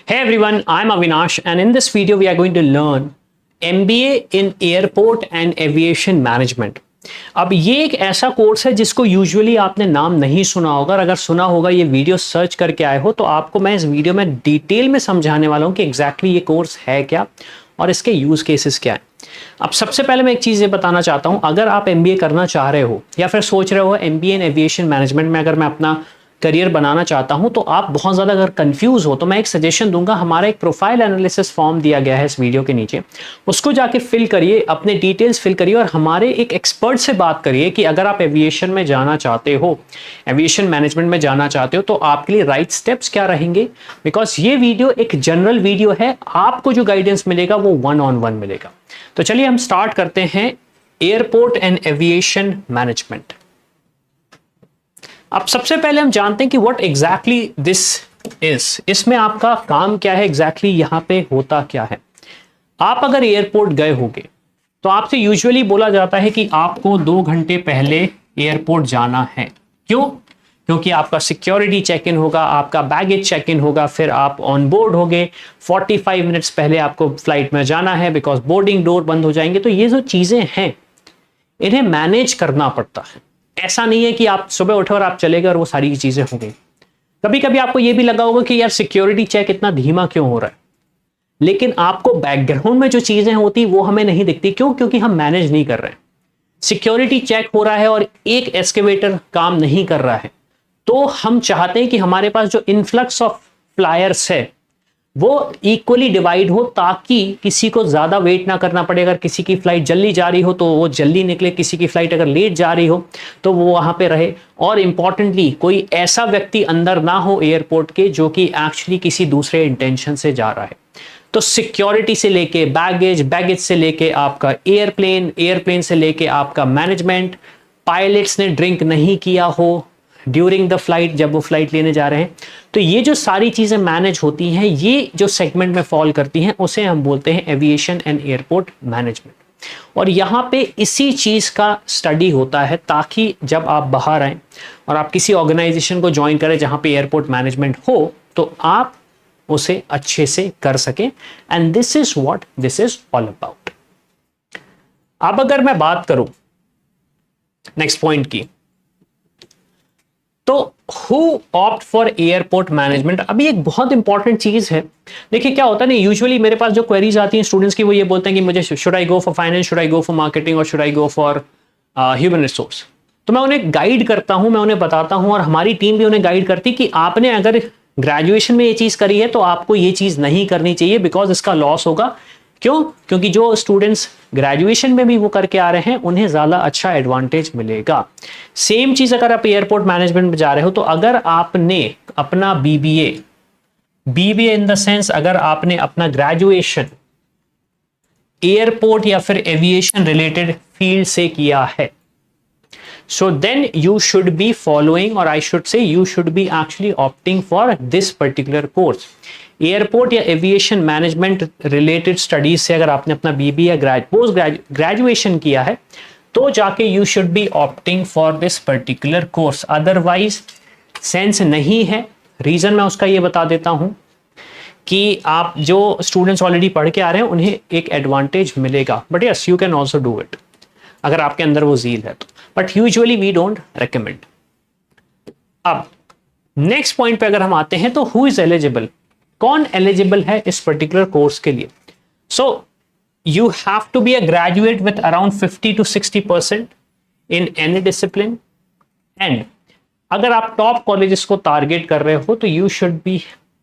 Hey everyone, I'm Avinash and in this video we are going to learn MBA in Airport and Aviation Management। अब ये एक ऐसा course है जिसको usually आपने नाम नहीं सुना होगा, और अगर सुना होगा ये वीडियो सर्च करके आए हो तो आपको मैं इस वीडियो में डिटेल में समझाने वाला हूँ कि एग्जैक्टली ये कोर्स है क्या और इसके यूज़ केसेस क्या है। अब सबसे पहले मैं एक चीज़ ये बताना चाहता हूँ, अगर आप MBA करना चाह रहे हो या फिर सोच रहे हो MBA इन एविएशन मैनेजमेंट में अगर मैं अपना करियर बनाना चाहता हूं, तो आप बहुत ज़्यादा अगर कंफ्यूज हो तो मैं एक सजेशन दूंगा। हमारा एक प्रोफाइल एनालिसिस फॉर्म दिया गया है इस वीडियो के नीचे, उसको जाके फिल करिए, अपने डिटेल्स फिल करिए और हमारे एक एक्सपर्ट से बात करिए कि अगर आप एविएशन में जाना चाहते हो, एविएशन मैनेजमेंट में जाना चाहते हो, तो आपके लिए राइट स्टेप्स क्या रहेंगे। बिकॉज ये वीडियो एक जनरल वीडियो है, आपको जो गाइडेंस मिलेगा वो 1-on-1 मिलेगा। तो चलिए हम स्टार्ट करते हैं एयरपोर्ट एंड एविएशन मैनेजमेंट। अब सबसे पहले हम जानते हैं कि व्हाट एग्जैक्टली दिस इज, इसमें आपका काम क्या है, एग्जैक्टली यहां पे होता क्या है। आप अगर एयरपोर्ट गए होंगे तो आपसे यूजुअली बोला जाता है कि आपको 2 घंटे पहले एयरपोर्ट जाना है। क्यों? क्योंकि आपका सिक्योरिटी चेक इन होगा, आपका बैगेज चेक इन होगा, फिर आप ऑन बोर्ड होगे, 45 मिनट्स पहले आपको फ्लाइट में जाना है बिकॉज बोर्डिंग डोर बंद हो जाएंगे। तो ये जो चीजें हैं इन्हें मैनेज करना पड़ता है। ऐसा नहीं है कि आप सुबह उठे और आप चले गए और वो सारी चीजें हो गई। कभी कभी आपको ये भी लगा होगा कि यार सिक्योरिटी चेक इतना धीमा क्यों हो रहा है, लेकिन आपको बैकग्राउंड में जो चीजें होती वो हमें नहीं दिखती। क्यों? क्योंकि हम मैनेज नहीं कर रहे हैं। सिक्योरिटी चेक हो रहा है और एक एस्केवेटर काम नहीं कर रहा है, तो हम चाहते हैं कि हमारे पास जो इन्फ्लक्स ऑफ फ्लायर्स है वो इक्वली डिवाइड हो, ताकि किसी को ज्यादा वेट ना करना पड़े। अगर किसी की फ्लाइट जल्दी जा रही हो तो वो जल्दी निकले, किसी की फ्लाइट अगर लेट जा रही हो तो वो वहां पे रहे। और इंपॉर्टेंटली कोई ऐसा व्यक्ति अंदर ना हो एयरपोर्ट के जो कि एक्चुअली किसी दूसरे इंटेंशन से जा रहा है। तो सिक्योरिटी से लेके बैगेज से लेके आपका एयरप्लेन से लेके आपका मैनेजमेंट, पायलट्स ने ड्रिंक नहीं किया हो ड्यूरिंग द फ्लाइट, जब वो फ्लाइट लेने जा रहे हैं, तो ये जो सारी चीजें मैनेज होती हैं, ये जो सेगमेंट में फॉल करती हैं उसे हम बोलते हैं एविएशन एंड एयरपोर्ट मैनेजमेंट। और यहाँ पे इसी चीज का स्टडी होता है ताकि जब आप बाहर आए और आप किसी ऑर्गेनाइजेशन को ज्वाइन करें जहां पे एयरपोर्ट मैनेजमेंट हो, तो आप उसे अच्छे से कर सकें। And this is what this is all about. अब अगर मैं बात करूं नेक्स्ट पॉइंट की, तो who opt for airport management. अभी एक बहुत इंपॉर्टेंट चीज है। देखिए क्या होता है ना, यूजुअली मेरे पास जो क्वेरीज आती हैं स्टूडेंट्स की, वो ये बोलते हैं कि मुझे should I go for finance, should I go for marketing और should I go for human resource. तो मैं उन्हें गाइड करता हूं, मैं उन्हें बताता हूं और हमारी टीम भी उन्हें गाइड करती कि आपने अगर ग्रेजुएशन में ये चीज करी है तो आपको ये चीज नहीं करनी चाहिए, बिकॉज इसका लॉस होगा। क्यों? क्योंकि जो स्टूडेंट्स ग्रेजुएशन में भी वो करके आ रहे हैं उन्हें ज्यादा अच्छा एडवांटेज मिलेगा। सेम चीज अगर आप एयरपोर्ट मैनेजमेंट में जा रहे हो, तो अगर आपने अपना बीबीए इन द सेंस अगर आपने अपना ग्रेजुएशन एयरपोर्ट या फिर एविएशन रिलेटेड फील्ड से किया है, so then you should be following, or I should say you should be actually opting for this particular course। Airport या एविएशन मैनेजमेंट रिलेटेड स्टडीज से अगर आपने अपना बीबीए या पोस्ट ग्रेजुएशन किया है तो जाके you should B opting for this particular course, otherwise sense नहीं है। रीजन मैं उसका ये बता देता हूं कि आप जो स्टूडेंट्स ऑलरेडी पढ़ के आ रहे हैं उन्हें एक एडवांटेज मिलेगा, but yes you can also do it अगर आपके अंदर वो जील है तो, but usually we don't recommend. अब नेक्स्ट पॉइंट पे अगर हम आते हैं तो हु इज एलिजिबल, कौन एलिजिबल है इस पर्टिकुलर कोर्स के लिए। So you have to be a graduate with around 50 to 60% in any discipline, and अगर आप टॉप कॉलेजेस को टारगेट कर रहे हो तो you should be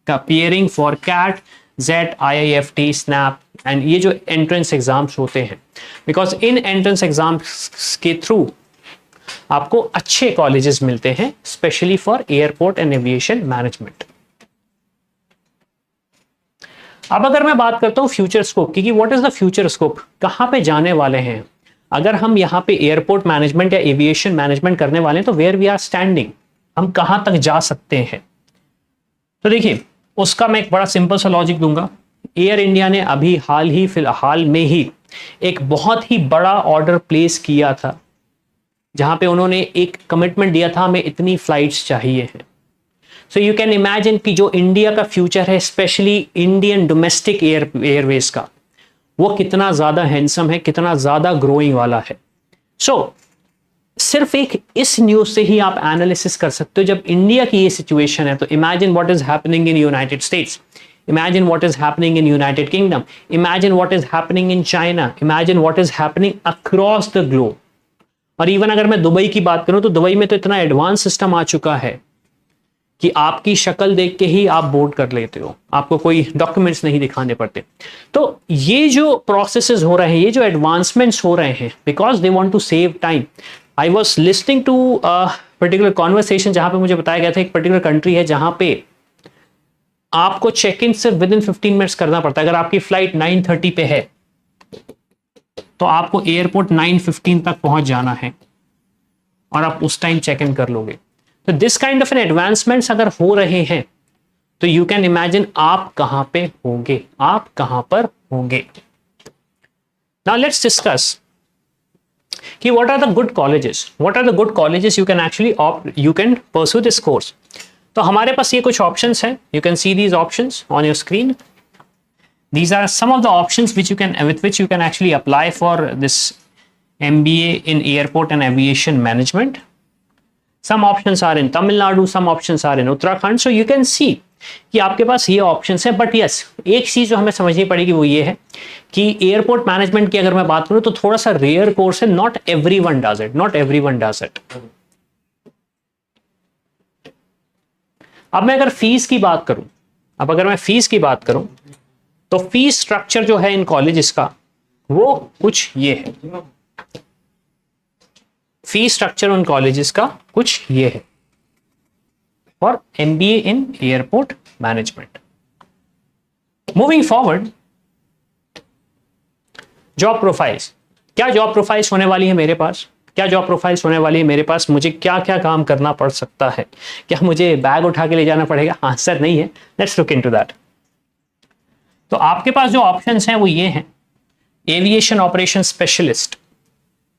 appearing for CAT, JET, IIFT, SNAP and ये जो एंट्रेंस एग्जाम्स होते हैं, बिकॉज इन एंट्रेंस एग्जाम्स के थ्रू आपको अच्छे कॉलेजेस मिलते हैं, specially for airport and aviation management. अब अगर मैं बात करता हूं फ्यूचर स्कोप की, what is the future scope, कहां पे जाने वाले हैं अगर हम यहां पे एयरपोर्ट मैनेजमेंट या एविएशन मैनेजमेंट करने वाले हैं, तो वेयर वी आर स्टैंडिंग, हम कहां तक जा सकते हैं। तो देखिए उसका मैं एक बड़ा सिंपल सा लॉजिक दूंगा। एयर इंडिया ने अभी फिलहाल में ही एक बहुत ही बड़ा ऑर्डर प्लेस किया था, जहां पे उन्होंने एक कमिटमेंट दिया था हमें इतनी फ्लाइट्स चाहिए हैं। सो यू कैन इमेजिन कि जो इंडिया का फ्यूचर है, स्पेशली इंडियन डोमेस्टिक एयरवेज का, वो कितना ज्यादा हैंडसम है, कितना ज्यादा ग्रोइंग वाला है। सो सिर्फ एक इस न्यूज से ही आप एनालिसिस कर सकते हो। जब इंडिया की ये सिचुएशन है तो imagine what is happening in United states, imagine what is happening in United kingdom, imagine what is happening in China, imagine what is happening across the globe. और इवन अगर मैं दुबई की बात करूं तो दुबई में तो इतना एडवांस सिस्टम आ चुका है कि आपकी शक्ल देख के ही आप बोर्ड कर लेते हो, आपको कोई डॉक्यूमेंट्स नहीं दिखाने पड़ते। तो ये जो प्रोसेसेस हो रहे हैं, ये जो एडवांसमेंट्स हो रहे हैं, because they want to save time. I was listening to particular conversation जहां पे मुझे बताया गया था एक पर्टिकुलर कंट्री है जहां पे आपको चेक इन सिर्फ विद इन 15 मिनट्स करना पड़ता है। अगर आपकी फ्लाइट 9:30 पे है तो आपको एयरपोर्ट 9:15 तक पहुंच जाना है और आप उस टाइम चेक इन कर लोगे। तो this kind of an advancements अगर हो रहे हैं तो यू कैन इमेजिन आप कहां पे होंगे, आप कहां पर होंगे। नाउ लेट्स डिस्कस कि what are the good colleges, what are the good colleges you can actually you can pursue this course। तो हमारे पास ये कुछ options हैं, you can see these options on your screen। These are some of the options with which you can actually apply for this MBA in Airport and Aviation Management। Some options are in Tamil Nadu, some options are in Uttarakhand, so you can see कि आपके पास ये options हैं। But yes, एक चीज जो हमें समझनी पड़ेगी वो ये है कि एयरपोर्ट मैनेजमेंट की अगर मैं बात करूं तो थोड़ा सा रेयर कोर्स है, not everyone does it, not everyone does it. अब मैं अगर फीस की बात करूं, तो फीस स्ट्रक्चर जो है इन कॉलेजेस का वो कुछ ये है। फीस स्ट्रक्चर उन कॉलेजेस का कुछ ये है for MBA in airport management. Moving forward, job profiles. क्या जॉब प्रोफाइल्स होने वाली है मेरे पास, मुझे क्या क्या काम करना पड़ सकता है, क्या मुझे बैग उठा के ले जाना पड़ेगा? आंसर नहीं है, लेट्स लुक इनटू दैट। तो आपके पास जो ऑप्शंस हैं वो ये हैं, aviation operation specialist,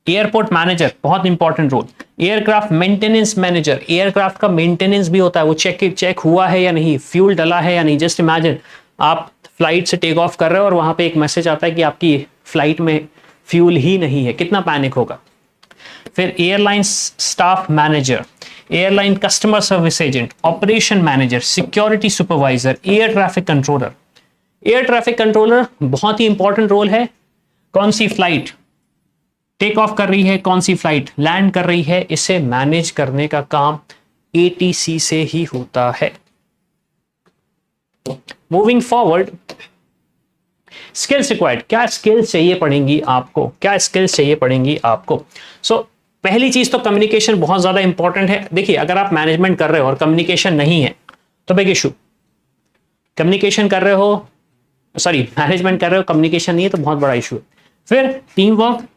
airport manager, बहुत important role, aircraft maintenance manager, aircraft का मेंटेनेंस भी होता है, वो चेक हुआ है या नहीं, फ्यूल डला है या नहीं। जस्ट इमेजिन आप फ्लाइट से टेक ऑफ कर रहे हो और वहां पे एक मैसेज आता है कि आपकी फ्लाइट में फ्यूल ही नहीं है, कितना पैनिक होगा। फिर airline staff manager, airline customer service agent, operation manager, security supervisor, air traffic controller. Air traffic controller बहुत ही इंपॉर्टेंट रोल है। कौन सी फ्लाइट टेक ऑफ कर रही है, कौन सी फ्लाइट लैंड कर रही है, इसे मैनेज करने का काम ATC से ही होता है। मूविंग फॉरवर्ड, स्किल्स रिक्वायर्ड, क्या स्किल्स चाहिए पड़ेंगी आपको, सो पहली चीज तो कम्युनिकेशन बहुत ज्यादा इंपॉर्टेंट है। देखिए, अगर आप मैनेजमेंट कर रहे हो और कम्युनिकेशन नहीं है तो बिग इशू। मैनेजमेंट कर रहे हो, कम्युनिकेशन नहीं है तो बहुत बड़ा इशू है। फिर टीम वर्क,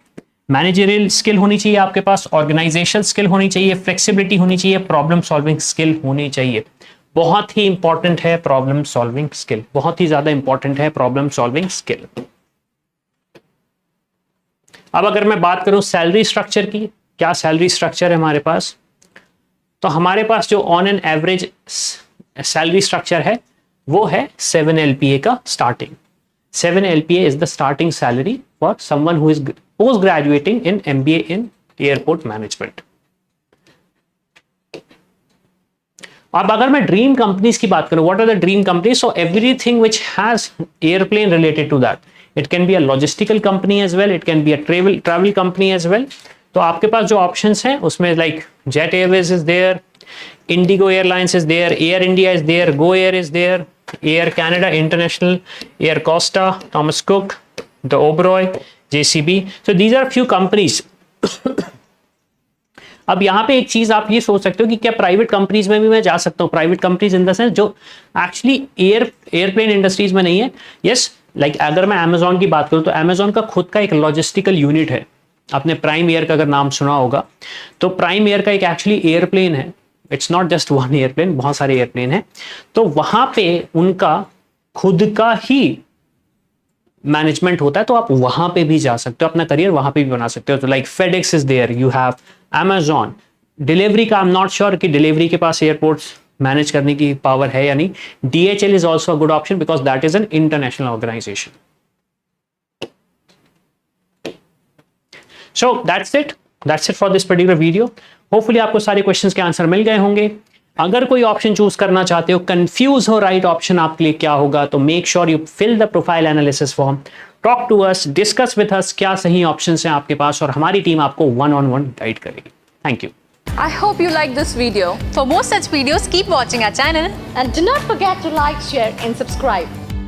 मैनेजरियल स्किल होनी चाहिए आपके पास, ऑर्गेनाइजेशन स्किल होनी चाहिए, फ्लेक्सिबिलिटी होनी चाहिए, प्रॉब्लम सॉल्विंग स्किल होनी चाहिए। बहुत ही इंपॉर्टेंट है प्रॉब्लम सॉल्विंग स्किल, बहुत ही ज्यादा इंपॉर्टेंट है प्रॉब्लम सॉल्विंग स्किल। अब अगर मैं बात करूं सैलरी स्ट्रक्चर की, क्या सैलरी स्ट्रक्चर है हमारे पास, तो हमारे पास जो on an average salary structure है वो है 7 LPA का starting. 7 LPA is the starting salary for someone who is post graduating in MBA in airport management। अब अगर मैं ड्रीम कंपनीज की बात करूं, what are the dream companies, so everything which has airplane related to that, it can be a logistical company as well, it can be a travel company as well. तो आपके पास जो options हैं उसमें like Jet Airways is there, Indigo Airlines is there, Air India is there, Go Air is there, Air Canada International, Air Costa, Thomas Cook, the Oberoi, JCB. So these are few companies। अब यहाँ पे एक चीज आप ये सोच सकते हो कि क्या प्राइवेट कंपनीज में भी मैं जा सकता हूँ, private companies in the sense जो एक्चुअली एयरप्लेन इंडस्ट्रीज में नहीं है। यस, लाइक अगर मैं अमेजोन की बात करूँ तो अमेजोन का खुद का एक लॉजिस्टिकल यूनिट है। आपने प्राइम एयर का अगर नाम सुना होगा तो प्राइम एयर का एक एक्चुअली एयरप्लेन है, it's not just one airplane, बहुत सारे एयरप्लेन हैं। तो वहां पे उनका खुद का ही मैनेजमेंट होता है, तो आप वहां पे भी जा सकते हो, अपना करियर वहां पे भी बना सकते हो। तो like FedEx is there, you have Amazon। Delivery का आई एम नॉट श्योर कि डिलीवरी के पास एयरपोर्ट्स मैनेज करने की पावर है या नहीं. DHL is also a good option because that is an international organisation. So that's it for this particular video. Hopefully आपको सारे क्वेश्चंस के आंसर मिल गए होंगे. अगर कोई ऑप्शन चूज करना चाहते हो, कंफ्यूज हो राइट ऑप्शन आपके लिए क्या होगा, तो make sure you fill the profile analysis form, talk to us, discuss with us क्या सही ऑप्शंस हैं आपके पास, और हमारी टीम आपको 1-on-1 गाइड करेगी. Thank you. I hope you liked this video. For more such videos, keep watching our channel. And do not forget to like, share and subscribe.